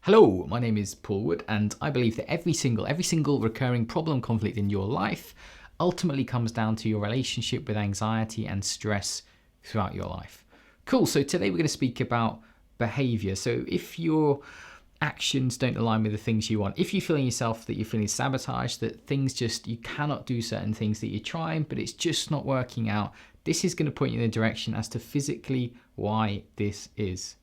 Hello, my name is Paul Wood, and I believe that every single recurring problem, conflict in your life ultimately comes down to your relationship with anxiety and stress throughout your life. Cool, so today we're going to speak about behaviour. So if your actions don't align with the things you want, if you're feeling yourself that you're feeling sabotaged, that you cannot do certain things that you're trying, but it's just not working out, this is going to point you in a direction as to physically why this is.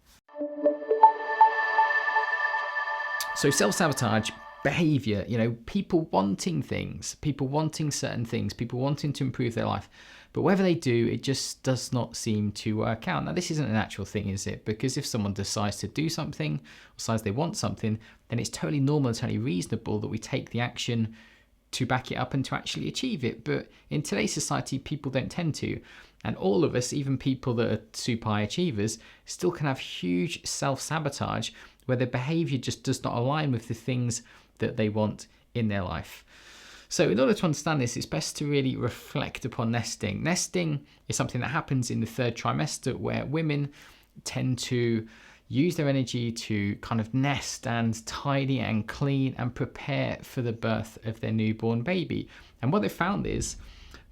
So self-sabotage, behaviour, people wanting things, people wanting certain things, people wanting to improve their life. But whether they do, it just does not seem to work out. Now, this isn't a natural thing, is it? Because if someone decides to do something, or decides they want something, then it's totally normal and totally reasonable that we take the action to back it up and to actually achieve it. But in today's society, people don't tend to. And all of us, even people that are super high achievers, still can have huge self-sabotage where their behaviour just does not align with the things that they want in their life. So in order to understand this, it's best to really reflect upon nesting. Nesting is something that happens in the third trimester where women tend to use their energy to kind of nest and tidy and clean and prepare for the birth of their newborn baby. And what they found is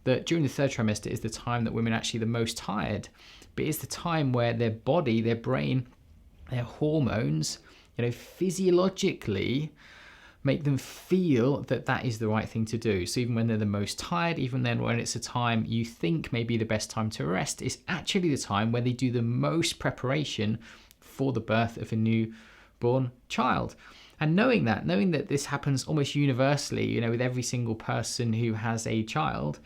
that during the third trimester is the time that women are actually the most tired, but it's the time where their body, their brain, their hormones, physiologically make them feel that that is the right thing to do. So even when they're the most tired, even then when it's a time you think may be the best time to rest, it's actually the time where they do the most preparation for the birth of a newborn child. And knowing that this happens almost universally, with every single person who has a child,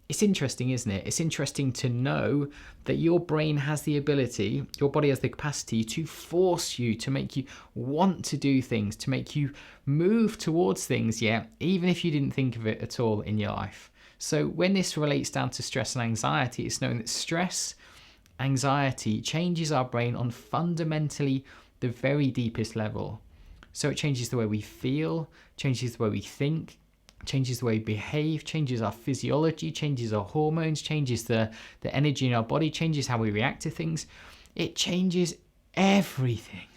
it's interesting, isn't it? It's interesting to know that your brain has the ability, your body has the capacity to force you, to make you want to do things, to make you move towards things, even if you didn't think of it at all in your life. So when this relates down to stress and anxiety, it's knowing that stress, anxiety changes our brain on fundamentally the very deepest level. So it changes the way we feel, changes the way we think, changes the way we behave, changes our physiology, changes our hormones, changes the energy in our body, changes how we react to things. It changes everything.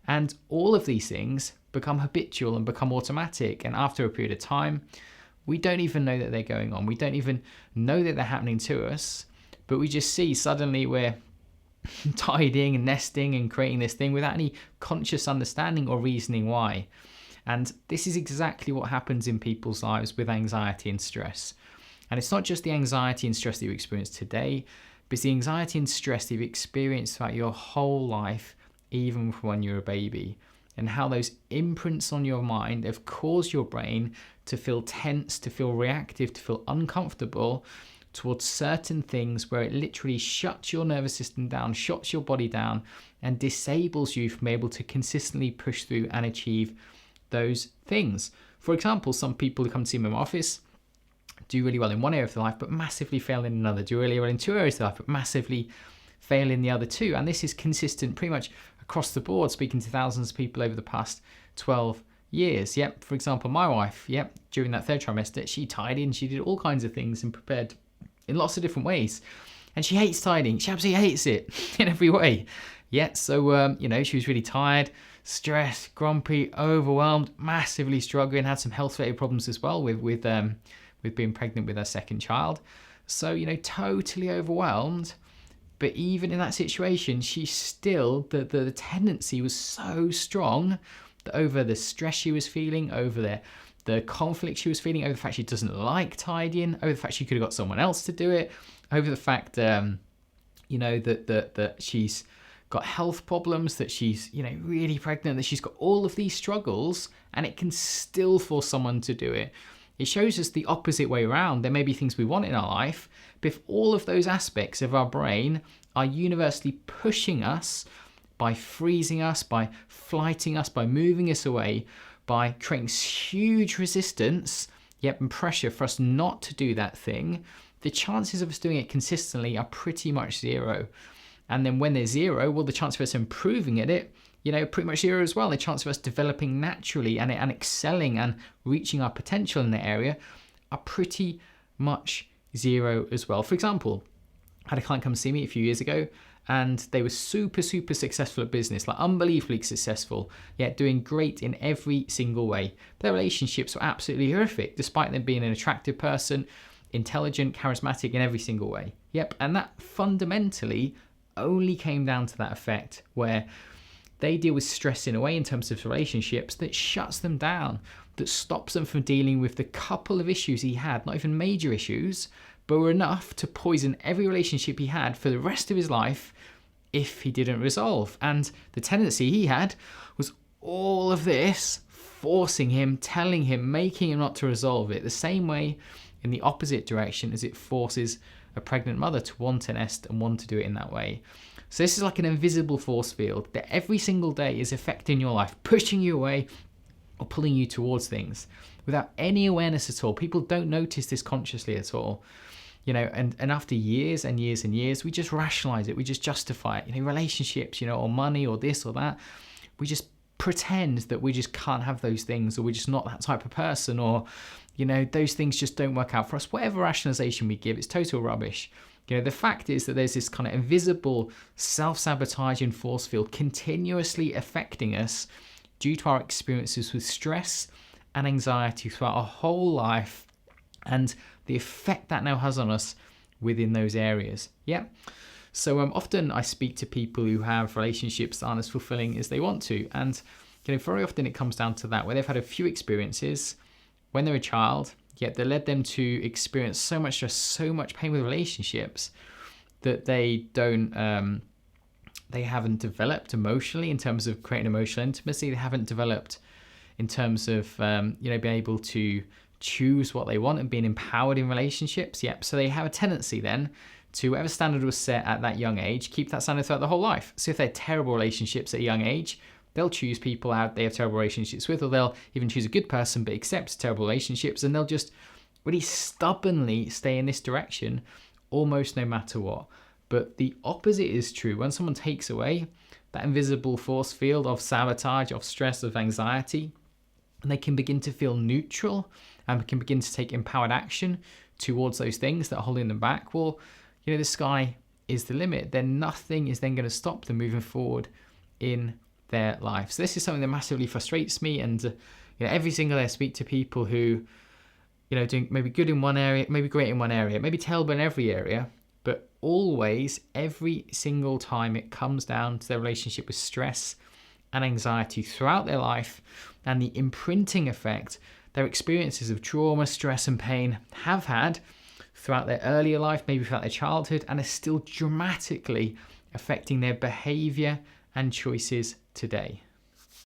And all of these things become habitual and become automatic. And after a period of time, we don't even know that they're going on. We don't even know that they're happening to us, but we just see suddenly we're tidying and nesting and creating this thing without any conscious understanding or reasoning why. And this is exactly what happens in people's lives with anxiety and stress. And it's not just the anxiety and stress that you experience today, but it's the anxiety and stress that you've experienced throughout your whole life, even from when you're a baby. And how those imprints on your mind have caused your brain to feel tense, to feel reactive, to feel uncomfortable towards certain things where it literally shuts your nervous system down, shuts your body down, and disables you from able to consistently push through and achieve those things. For example, some people who come to see me in my office do really well in one area of their life but massively fail in another, do really well in two areas of their life but massively fail in the other two. And this is consistent pretty much across the board, speaking to thousands of people over the past 12 years. For example, my wife, during that third trimester, she tidied and she did all kinds of things and prepared in lots of different ways. And she hates tidying. She absolutely hates it in every way. So she was really tired, stressed, grumpy, overwhelmed, massively struggling, had some health-related problems as well with being pregnant with her second child. So, totally overwhelmed. But even in that situation, she still, the tendency was so strong that over the stress she was feeling, over the conflict she was feeling, over the fact she doesn't like tidying, over the fact she could have got someone else to do it, over the fact, that she's got health problems, that she's, really pregnant, that she's got all of these struggles, and it can still force someone to do it. It shows us the opposite way around. There may be things we want in our life, but if all of those aspects of our brain are universally pushing us by freezing us, by flighting us, by moving us away, by creating huge resistance, and pressure for us not to do that thing, the chances of us doing it consistently are pretty much zero. And then when they're zero, well, the chance of us improving at it, pretty much zero as well. The chance of us developing naturally and excelling and reaching our potential in the area are pretty much zero as well. For example, I had a client come see me a few years ago and they were super, super successful at business, like unbelievably successful, yet doing great in every single way. Their relationships were absolutely horrific, despite them being an attractive person, intelligent, charismatic in every single way. Yep, and that fundamentally only came down to that effect where they deal with stress in a way in terms of relationships that shuts them down, that stops them from dealing with the couple of issues he had, not even major issues, but were enough to poison every relationship he had for the rest of his life if he didn't resolve. And the tendency he had was all of this forcing him, telling him, making him not to resolve it, the same way in the opposite direction as it forces a pregnant mother to want to nest and want to do it in that way. So this is like an invisible force field that every single day is affecting your life, pushing you away or pulling you towards things without any awareness at all. People don't notice this consciously at all. And after years and years and years, we just rationalize it. We just justify it. Relationships, or money or this or that. We just pretend that we just can't have those things, or we're just not that type of person, or, those things just don't work out for us. Whatever rationalization we give, it's total rubbish. The fact is that there's this kind of invisible self-sabotaging force field continuously affecting us due to our experiences with stress and anxiety throughout our whole life, and the effect that now has on us within those areas. Yeah. So often I speak to people who have relationships that aren't as fulfilling as they want to. And very often it comes down to that, where they've had a few experiences when they're a child, yet they led them to experience so much stress, so much pain with relationships that they haven't developed emotionally in terms of creating emotional intimacy. They haven't developed in terms of, being able to choose what they want and being empowered in relationships. Yep. So they have a tendency then to whatever standard was set at that young age, keep that standard throughout the whole life. So if they have terrible relationships at a young age, they'll choose people out they have terrible relationships with, or they'll even choose a good person but accept terrible relationships, and they'll just really stubbornly stay in this direction almost no matter what. But the opposite is true. When someone takes away that invisible force field of sabotage, of stress, of anxiety, and they can begin to feel neutral and can begin to take empowered action towards those things that are holding them back, well, the sky is the limit. Then nothing is then going to stop them moving forward in their life. So this is something that massively frustrates me. And every single day I speak to people who, doing maybe good in one area, maybe great in one area, maybe terrible in every area, but always, every single time, it comes down to their relationship with stress and anxiety throughout their life, and the imprinting effect their experiences of trauma, stress and pain have had throughout their earlier life, maybe throughout their childhood, and are still dramatically affecting their behaviour and choices today.